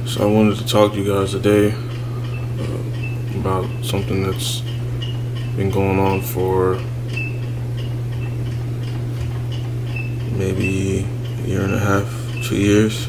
So I wanted to talk to you guys today about something that's been going on for maybe a year and a half, 2 years.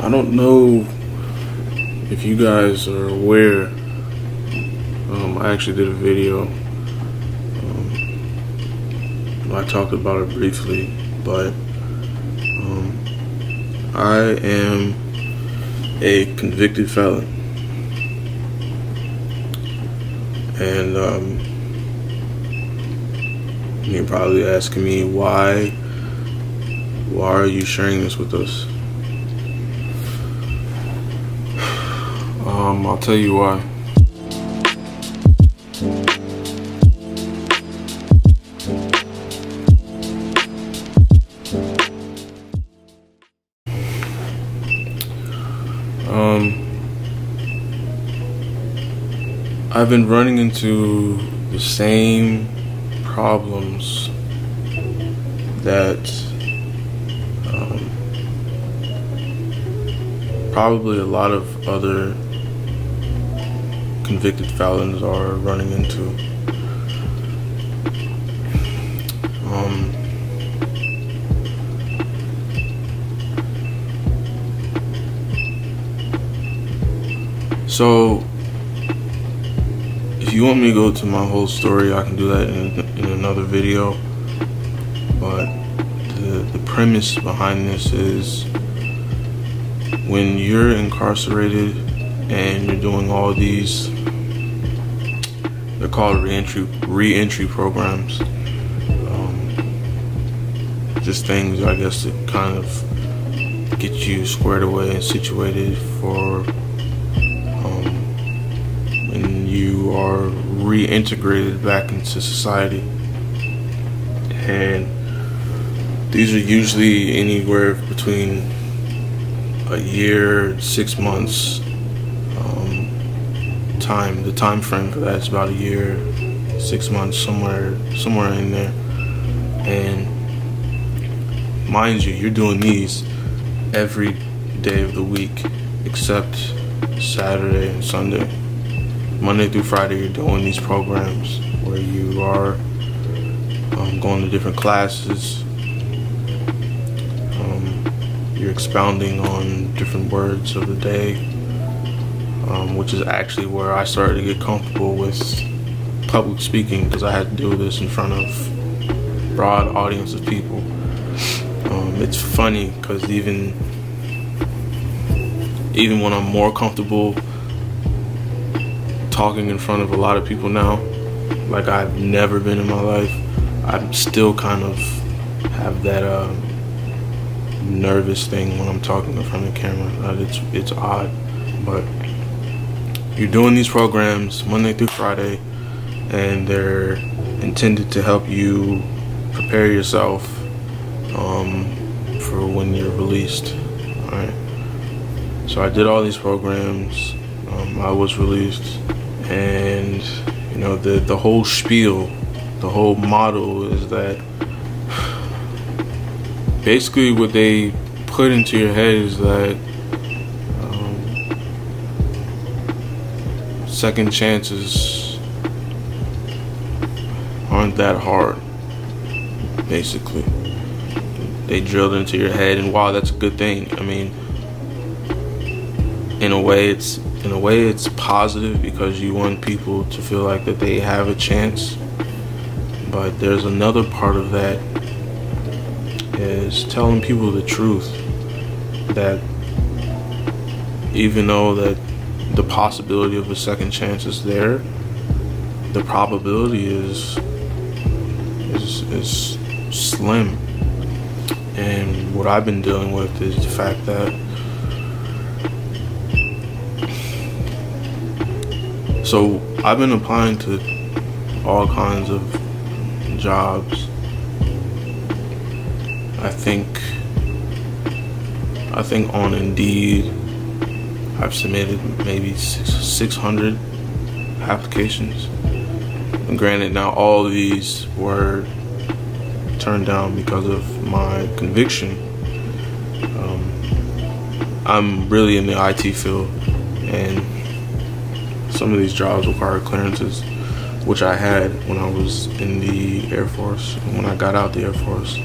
I don't know if you guys are aware. I actually did a video. I talked about it briefly, but I am a convicted felon, and you're probably asking me why are you sharing this with us? I'll tell you why. I've been running into the same problems that probably a lot of other convicted felons are running into. So if you want me to go to my whole story, I can do that in another video. But the premise behind this is, when you're incarcerated and you're doing all these, they're called re-entry programs, just things, I guess, to kind of get you squared away and situated for when you are reintegrated back into society. And these are usually anywhere between a year, 6 months. The time frame for that is about a year, 6 months, somewhere in there. And mind you, you're doing these every day of the week except Saturday and Sunday. Monday through Friday, you're doing these programs where you are going to different classes. You're expounding on different words of the day, which is actually where I started to get comfortable with public speaking, because I had to do this in front of a broad audience of people. It's funny because even when I'm more comfortable talking in front of a lot of people now, like I've never been in my life, I still kind of have that nervous thing when I'm talking in front of the camera. It's odd, but you're doing these programs Monday through Friday, and they're intended to help you prepare yourself for when you're released. All right. So I did all these programs. I was released, and you know, the whole spiel, the whole motto is that basically what they put into your head is that second chances aren't that hard. Basically, they drilled into your head, and while that's a good thing, I mean, in a way it's positive, because you want people to feel like that they have a chance. But there's another part of that, is telling people the truth, that even though that the possibility of a second chance is there, the probability is slim. And what I've been dealing with is the fact that so I've been applying to all kinds of jobs. I think on Indeed I've submitted maybe 600 applications. And granted, now all of these were turned down because of my conviction, I'm really in the IT field, and some of these jobs require clearances, which I had when I was in the Air Force, when I got out the Air Force.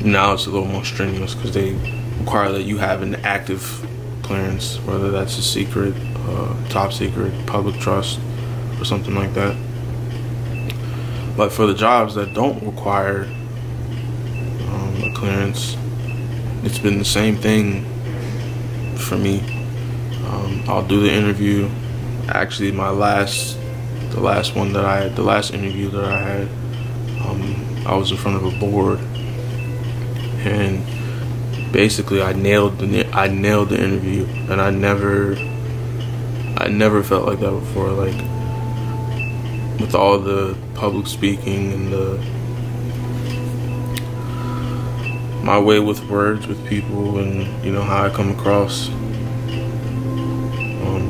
Now it's a little more strenuous because they require that you have an active clearance, whether that's a secret, top secret, public trust, or something like that. But for the jobs that don't require a clearance, it's been the same thing for me. I'll do the interview. Actually, the last interview that I had, I was in front of a board, and basically I nailed the interview, and I never felt like that before. Like, with all the public speaking and my way with words with people, and you know how I come across,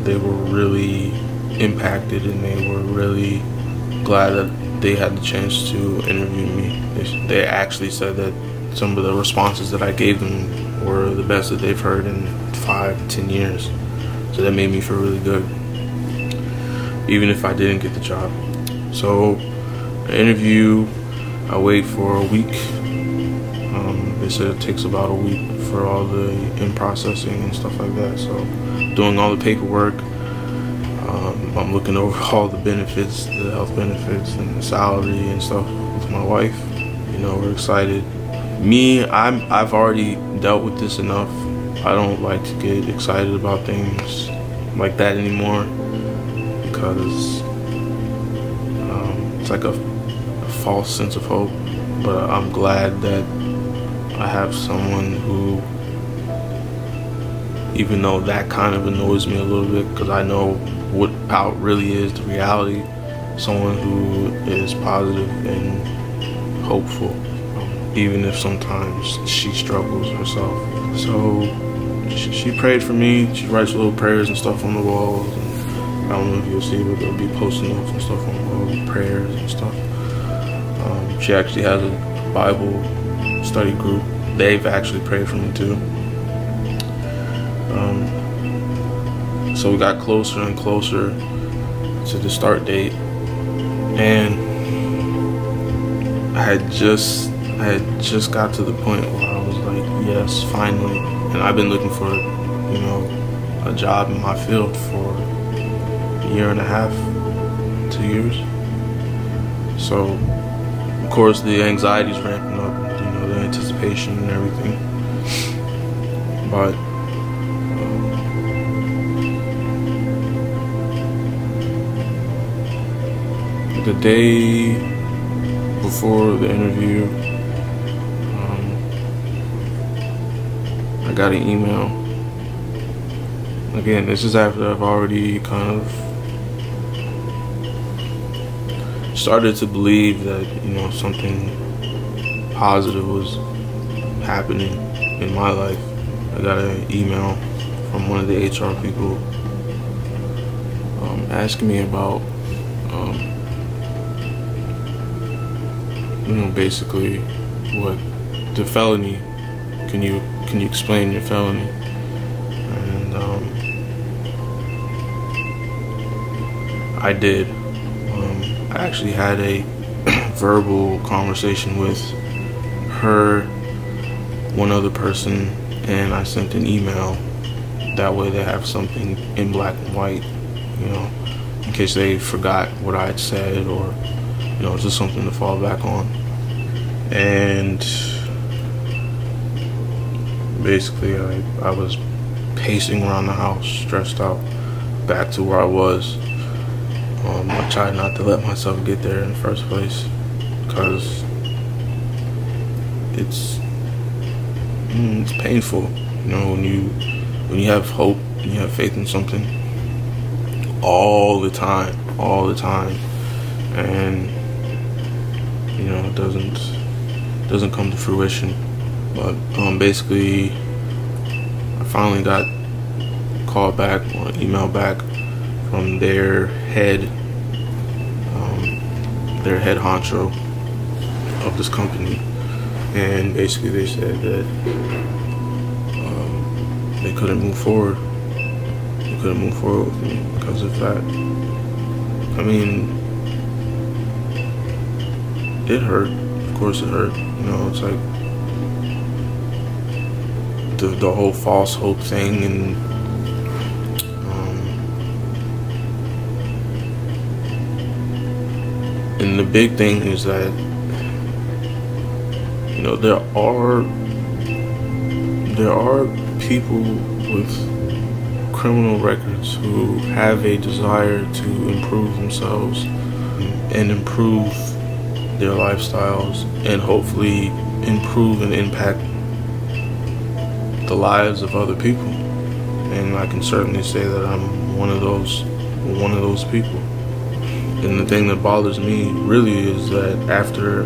they were really impacted, and they were really glad that they had the chance to interview me. They actually said that some of the responses that I gave them were the best that they've heard in 5-10 years. So that made me feel really good, even if I didn't get the job. So the interview, I wait for a week. They said it takes about a week for all the in-processing and stuff like that. So doing all the paperwork, I'm looking over all the benefits, the health benefits and the salary and stuff with my wife. You know, we're excited. Me, I've already dealt with this enough. I don't like to get excited about things like that anymore, because it's like a false sense of hope. But I'm glad that I have someone who, even though that kind of annoys me a little bit, because I know how it really is, the reality, someone who is positive and hopeful, even if sometimes she struggles herself. So she prayed for me. She writes little prayers and stuff on the walls, and I don't know if you'll see, but there'll be post notes and stuff on the walls, prayers and stuff. She actually has a Bible study group. They've actually prayed for me too. So we got closer and closer to the start date, and I had just got to the point where I was like, yes, finally. And I've been looking for, you know, a job in my field for a year and a half, 2 years. So of course the anxiety's ramping up, you know, the anticipation and everything. But the day before the interview, I got an email. Again, this is after I've already kind of started to believe that, you know, something positive was happening in my life. I got an email from one of the HR people asking me about you know, basically what the felony, can you explain your felony? And I did. I actually had a verbal conversation with her, one other person, and I sent an email. That way they have something in black and white, you know, in case they forgot what I had said, or, you know, just something to fall back on. And basically I was pacing around the house, stressed out, back to where I was. I tried not to let myself get there in the first place, because it's painful, you know, when you have hope and you have faith in something all the time, and you know, it doesn't come to fruition. But basically I finally got called back or email back from their head honcho of this company, and basically they said that they couldn't move forward. They couldn't move forward with me because of that. I mean, it hurt. Of course it hurt. You know, it's like the whole false hope thing, and the big thing is that, you know, there are people with criminal records who have a desire to improve themselves and improve their lifestyles and hopefully improve and impact the lives of other people. And I can certainly say that I'm one of those people. And the thing that bothers me really is that after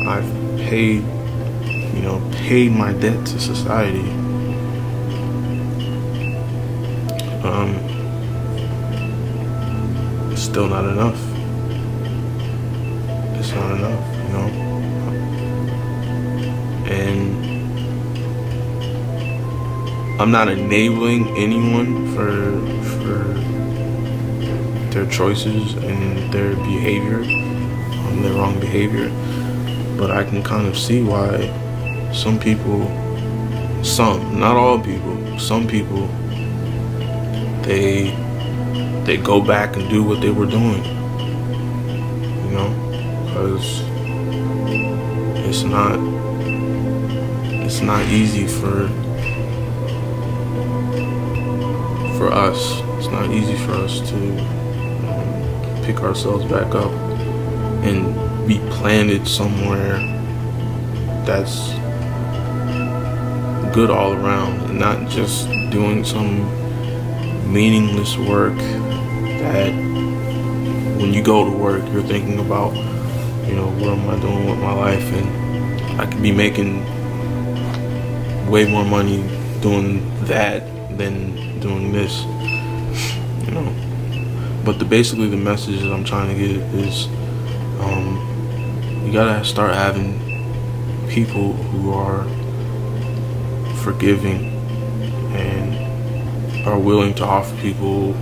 I've paid my debt to society, it's still not enough. It's not enough, you know. And I'm not enabling anyone for their choices and their behavior, their wrong behavior, but I can kind of see why some people, not all people, some people, they go back and do what they were doing, you know, because it's not easy for us. It's not easy for us to pick ourselves back up and be planted somewhere that's good all around, and not just doing some meaningless work that when you go to work you're thinking about, you know, what am I doing with my life, and I could be making way more money doing that than doing this, you know. But basically the message that I'm trying to get is, you gotta start having people who are forgiving and are willing to offer people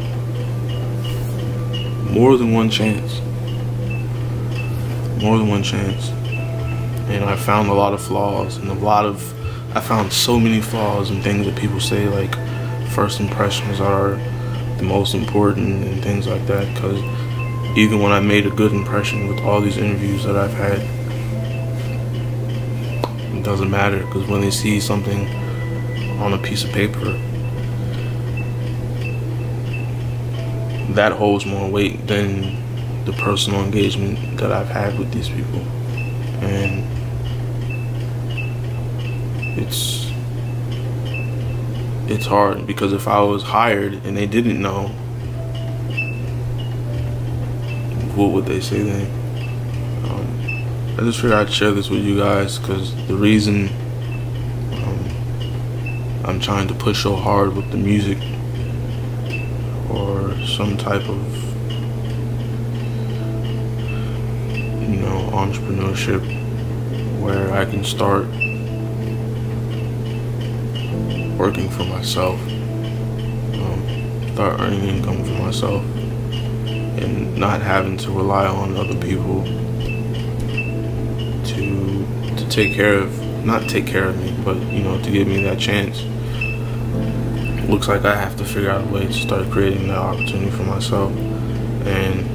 more than one chance. More than one chance. And I found a lot of flaws, and I found so many flaws in things that people say, like first impressions are the most important and things like that, because even when I made a good impression with all these interviews that I've had, it doesn't matter, because when they see something on a piece of paper, that holds more weight than the personal engagement that I've had with these people. And it's hard, because if I was hired and they didn't know, what would they say then? I just figured I'd share this with you guys, because the reason I'm trying to push so hard with the music, or some type of, you know, entrepreneurship where I can start working for myself, start earning income for myself, and not having to rely on other people to not take care of me, but, you know, to give me that chance. Looks like I have to figure out a way to start creating that opportunity for myself, and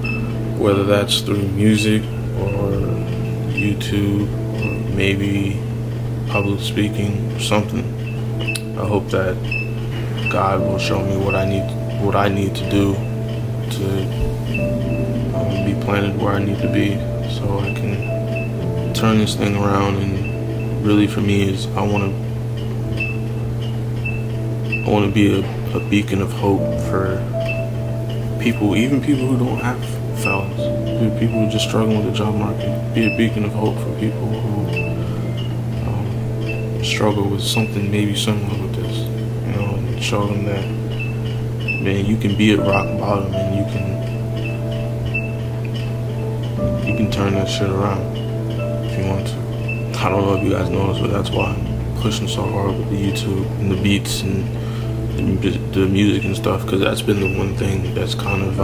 whether that's through music or YouTube or maybe public speaking or something. I hope that God will show me what I need to do to be planted where I need to be, so I can turn this thing around. And really, for me, is I want to be a beacon of hope for people, even people who don't have felons, people who are just struggling with the job market. Be a beacon of hope for people who struggle with something maybe similar with this, you know, and show them that, man, you can be at rock bottom, and you can turn that shit around if you want to. I don't know if you guys noticed, but that's why I'm pushing so hard with the YouTube and the beats and the music and stuff, because that's been the one thing that's kind of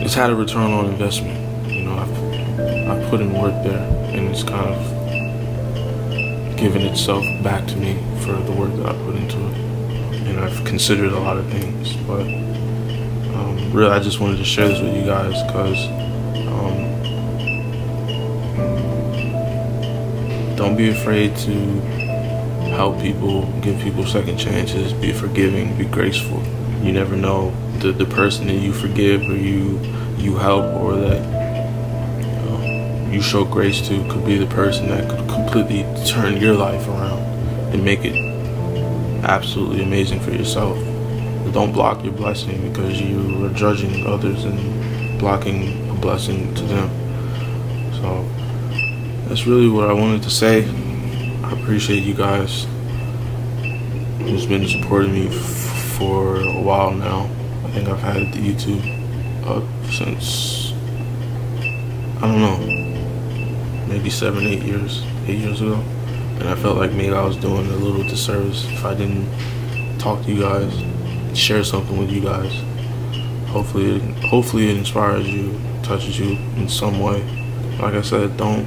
it's had a return on investment. You know, I've put in work there, and it's kind of given itself back to me for the work that I put into it. And I've considered a lot of things, but really I just wanted to share this with you guys, because don't be afraid to help people, give people second chances, be forgiving, be graceful. You never know, the person that you forgive or you help or that you show grace to could be the person that could completely turn your life around and make it absolutely amazing for yourself. Don't block your blessing because you are judging others and blocking a blessing to them. So that's really what I wanted to say. I appreciate you guys who's been supporting me for a while now. I think I've had the YouTube up since, I don't know, maybe 8 years ago. And I felt like maybe I was doing a little disservice if I didn't talk to you guys, share something with you guys. Hopefully it inspires you, touches you in some way. Like I said, don't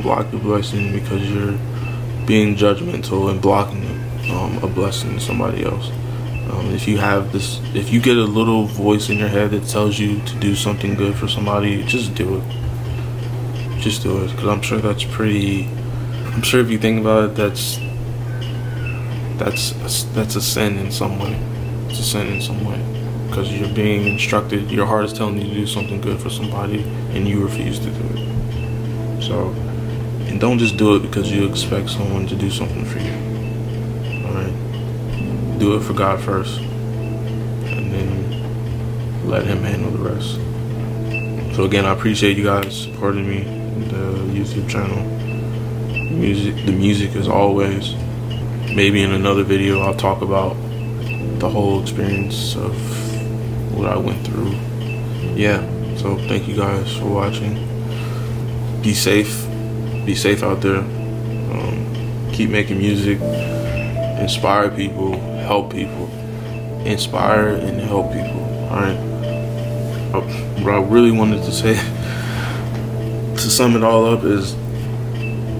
block your blessing because you're being judgmental and blocking a blessing to somebody else. If you get a little voice in your head that tells you to do something good for somebody, just do it. Just do it, because I'm sure that's pretty. I'm sure if you think about it, that's a sin in some way. It's a sin in some way, because you're being instructed. Your heart is telling you to do something good for somebody, and you refuse to do it. So, and don't just do it because you expect someone to do something for you. All right, do it for God first, and then let Him handle the rest. So again, I appreciate you guys supporting me, the YouTube channel. The music as always. Maybe in another video I'll talk about the whole experience of what I went through. Yeah, so thank you guys for watching. Be safe out there. Keep making music, inspire people, help people, inspire and help people. Alright, what I really wanted to say to sum it all up is,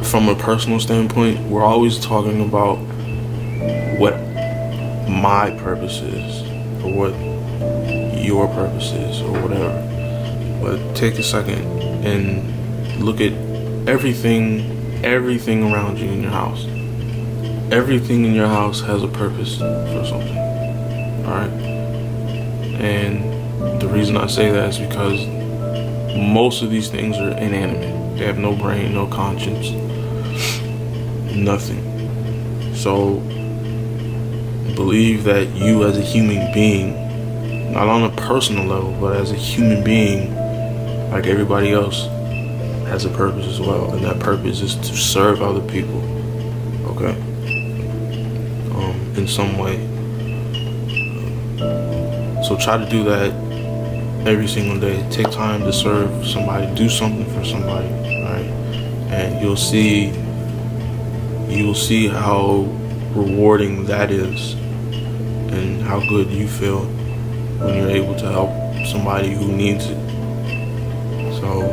from a personal standpoint, we're always talking about what my purpose is or what your purpose is or whatever. But take a second and look at everything around you in your house. Everything in your house has a purpose for something. Alright? And the reason I say that is because most of these things are inanimate. They have no brain, no conscience, nothing. So believe that you as a human being, not on a personal level, but as a human being, like everybody else, has a purpose as well. And that purpose is to serve other people, okay? In some way. So try to do that every single day. Take time to serve somebody, do something for somebody, right? And you'll see how rewarding that is and how good you feel when you're able to help somebody who needs it. So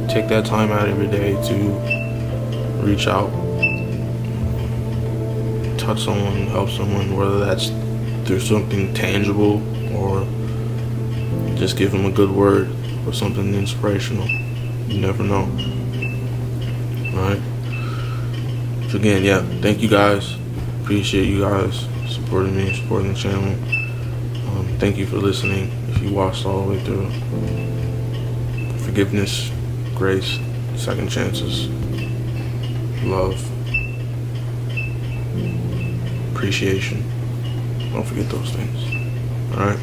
take that time out every day to reach out, touch someone, help someone, whether that's through something tangible or just give them a good word or something inspirational. You never know. Alright? So again, yeah, thank you guys. Appreciate you guys supporting me, supporting the channel. Thank you for listening. If you watched all the way through. Forgiveness, grace, second chances, love, appreciation. Don't forget those things. Alright?